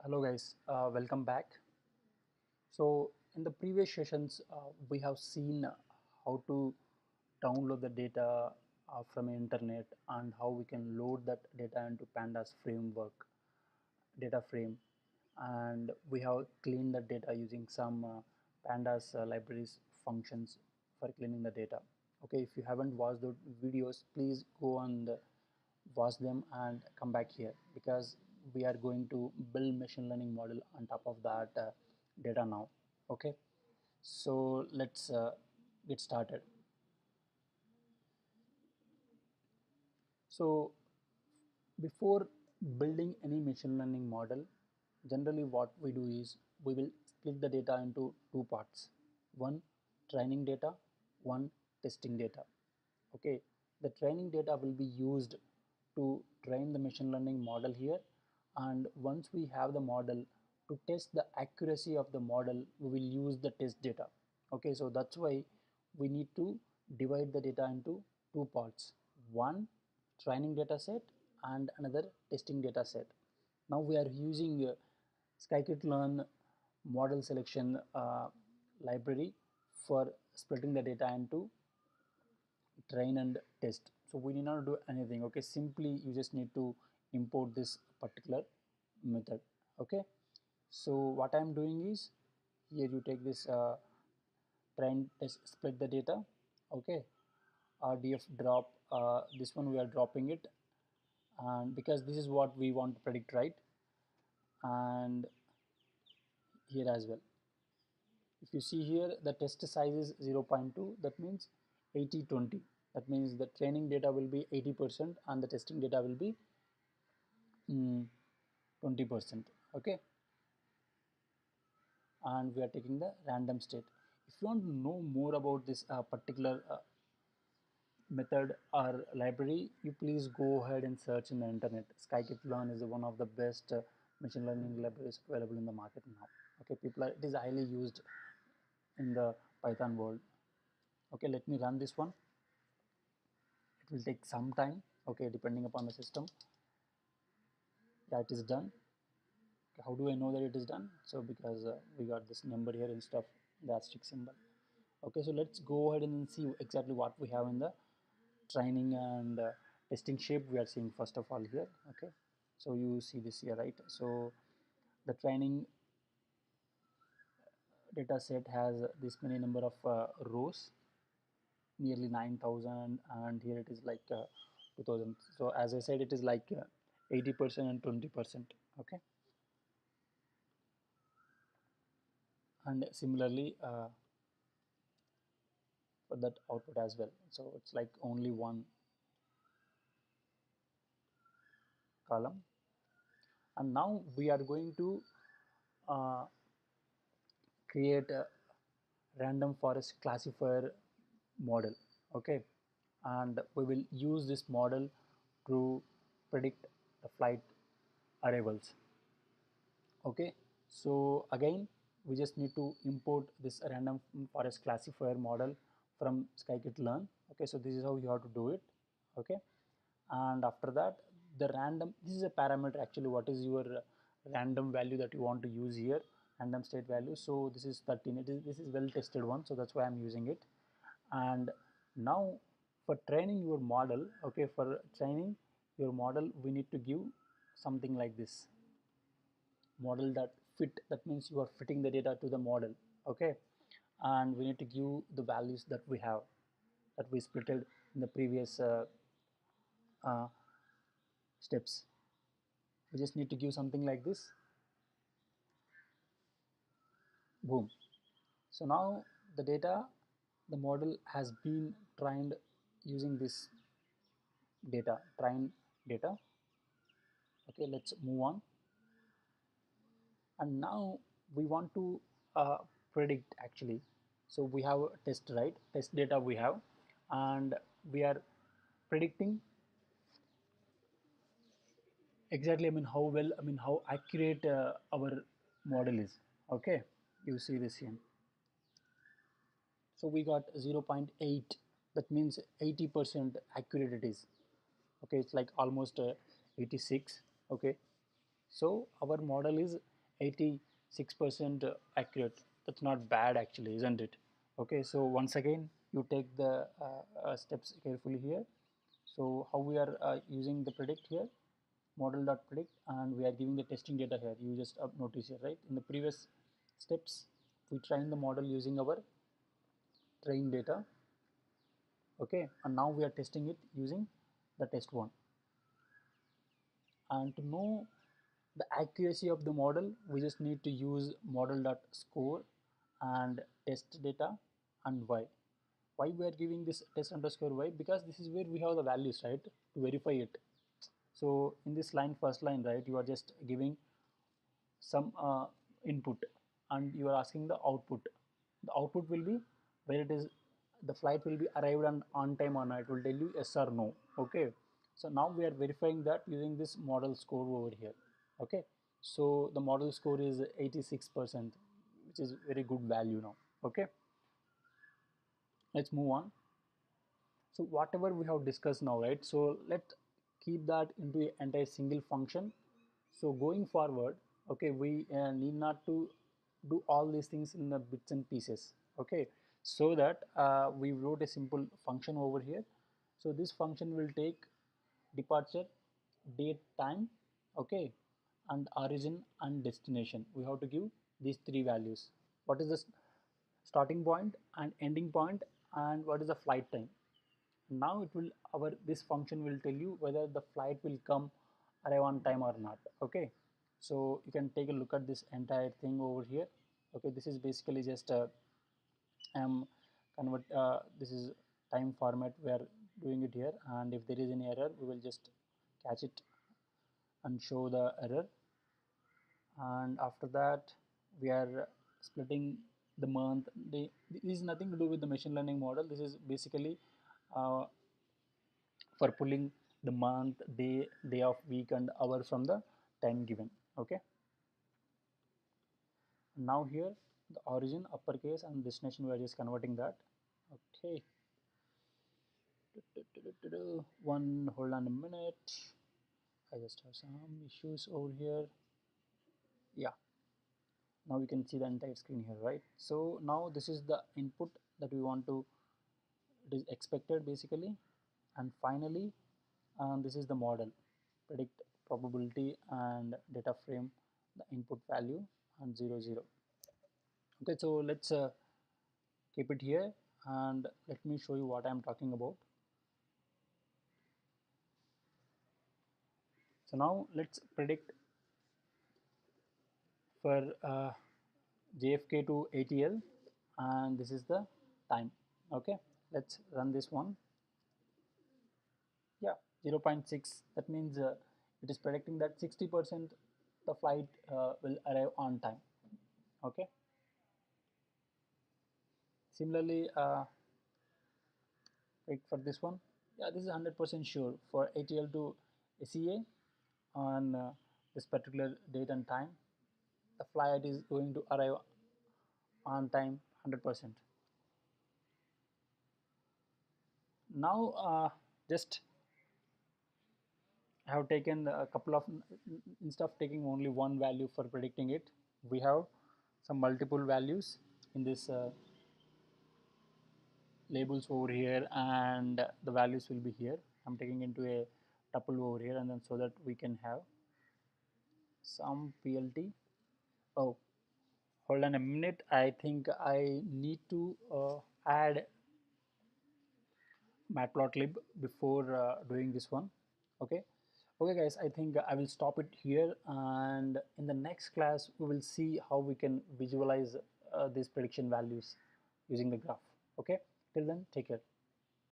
Hello guys, welcome back. So in the previous sessions, we have seen how to download the data from internet and how we can load that data into pandas framework, data frame, and we have cleaned the data using some pandas libraries functions for cleaning the data. Okay, if you haven't watched the videos, please go and watch them and come back here because we are going to build machine learning model on top of that data now. Okay, so let's get started. So before building any machine learning model, generally what we do is we will split the data into two parts: one training data, one testing data. Okay, the training data will be used to train the machine learning model here, and once we have the model, to test the accuracy of the model we will use the test data. Okay, so that's why we need to divide the data into two parts: one training data set and another testing data set. Now we are using scikit-learn model selection library for splitting the data into train and test. So we need not do anything. Okay, simply you just need to import this particular method. Okay, so what I'm doing is here you take this train test split the data. Okay, RDF drop, this one we are dropping it, and because this is what we want to predict, right? And here as well, if you see here, the test size is 0.2, that means 80-20. That means the training data will be 80% and the testing data will be 20%. Okay, and we are taking the random state. If you want to know more about this particular method or library, you please go ahead and search in the internet. Scikit-learn is one of the best machine learning libraries available in the market now. Okay, it is highly used in the Python world. Okay, let me run this one. It will take some time, okay, depending upon the system. Yeah, it is done. Okay, how do I know that it is done? So because we got this number here instead of the asterisk symbol. Okay, so let's go ahead and see exactly what we have in the training and testing shape we are seeing first of all here. Okay, so you see this here, right? So the training data set has this many number of rows, nearly 9,000, and here it is like 2,000. So as I said, it is like 80% and 20%. Okay, and similarly for that output as well. So it's like only one column. And now we are going to uh, create a random forest classifier model. Okay, and we will use this model to predict the flight arrivals. Okay, so again we just need to import this random forest classifier model from scikit-learn. Okay, so this is how you have to do it. Okay, and after that, the random, this is a parameter actually, what is your random value that you want to use here, random state value. So this is 13. This is well tested one, so that's why I'm using it. And now for training your model, okay, for training your model we need to give something like this model that fit. That means you are fitting the data to the model. Okay, and we need to give the values that we have, that we splitted in the previous uh, steps. We just need to give something like this. Boom. So now the data, the model has been trained using this data, train data. Okay, let's move on. And now we want to predict actually. So we have a test, right? Test data we have, and we are predicting exactly, I mean, how well, I mean, how accurate our model is. Okay, you see this here. So we got 0.8, that means 80% accurate it is. Okay, it's like almost 86. Okay, so our model is 86% accurate. That's not bad actually, isn't it? Okay, so once again you take the steps carefully here. So how we are using the predict here, model.predict, and we are giving the testing data here. You just notice here, right? In the previous steps we trained the model using our train data, okay, and now we are testing it using the test one. And to know the accuracy of the model, we just need to use model.score and test data and why we are giving this test underscore y, because this is where we have the values, right, to verify it. So in this line, first line, right, you are just giving some input and you are asking the output. The output will be where it is, the flight will be arrived on time or not. It will tell you yes or no. Okay, so now we are verifying that using this model score over here. Okay, so the model score is 86%, which is very good value now. Okay, let's move on. So whatever we have discussed now, right, so let's keep that into an entire single function. So going forward, okay, we need not to do all these things in the bits and pieces. Okay, so that we wrote a simple function over here. So this function will take departure, date, time, okay, and origin and destination. We have to give these three values. What is the starting point and ending point, and what is the flight time? Now it will, our this function will tell you whether the flight will come arrive on time or not. Okay, so you can take a look at this entire thing over here. Okay, this is basically just a convert, this is time format we are doing it here, and if there is any error we will just catch it and show the error. And after that we are splitting the month. This is nothing to do with the machine learning model. This is basically uh, for pulling the month, day of week and hour from the time given. Okay, now here the origin uppercase and destination we are just converting that. Okay, one, hold on a minute, I just have some issues over here. Yeah, now we can see the entire screen here, right? So now this is the input that we want to, it is expected basically, and finally this is the model, predict probability and data frame, the input value and 0 0. Okay, so let's keep it here and let me show you what I'm talking about. So now let's predict for JFK to ATL, and this is the time. Okay, let's run this one. Yeah, 0.6, that means it is predicting that 60% the flight will arrive on time. Okay, similarly like for this one, yeah, this is 100% sure for ATL to SEA on this particular date and time, the flight is going to arrive on time 100%. Now just I have taken a couple of, instead of taking only one value for predicting it, we have some multiple values in this labels over here, and the values will be here. I'm taking into a tuple over here, and then so that we can have some PLT. Oh, hold on a minute, I think I need to add matplotlib before doing this one. Okay, okay guys, I think I will stop it here, and in the next class we will see how we can visualize these prediction values using the graph. Okay, till then, take care.